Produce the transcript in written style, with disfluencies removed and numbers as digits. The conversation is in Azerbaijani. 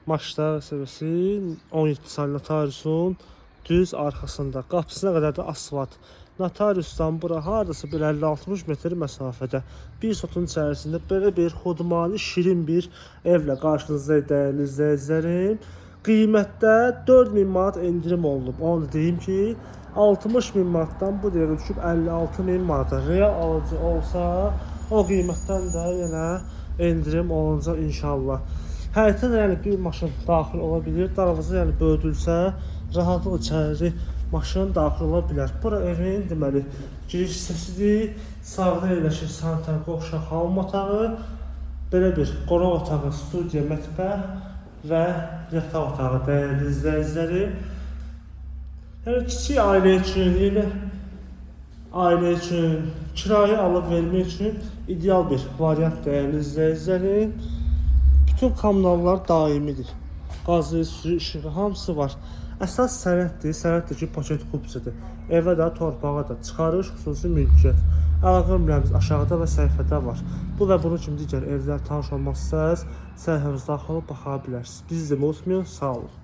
Maçlar seviyesi 17 saylı notariusun düz arxasında. Qapısına qədər də asfalt. Notariusdan bura hardasa bir 50-60 metr məsafədə. Bir sotun içərisində belə bir xudmani, şirin bir evlə qarşınızdayım dəyərli izləyicilərim. Qiymətdə 4000 manat endirim olunub. Onu deyim ki, 60.000 manatdan bu dəqiqə düşüb 56.000 manata. Real alıcı olsa, o qiymətdən də yenə endirim olunacaq inşallah. Həyətə yəni bir maşın daxil ola bilir. Darvaza yəni böyüdülsə, rahatlıq içəri maşın daxil ola bilər. Bura evin deməli giriş hissəsidir. Sağda yerləşir sanitar qovşaq hamam otağı, belə bir qonaq otağı, studiya, mətbəx və yataq otağı dəyərli izləyicilərim. Yəni kiçik ailə üçün, yəni ailə üçün, kirayə alıb vermək üçün ideal bir variant dəyərli izləyicilərim. Bütün kommunallar daimidir. Qazı, suyu, işığı hamısı var. Əsas sənəddir, sənəddir ki, paket kupçudur. Evə də, torpağa da çıxarış, xüsusi mülkiyyət. Əlaqə nömrəmiz aşağıda və səhifədə var. Bu və bunun kimi digər evlər tanış olmaq istərsəniz, səhifəmizə daxil olub baxa bilərsiniz. Bizi izləməyi unutmayın, sağ olun.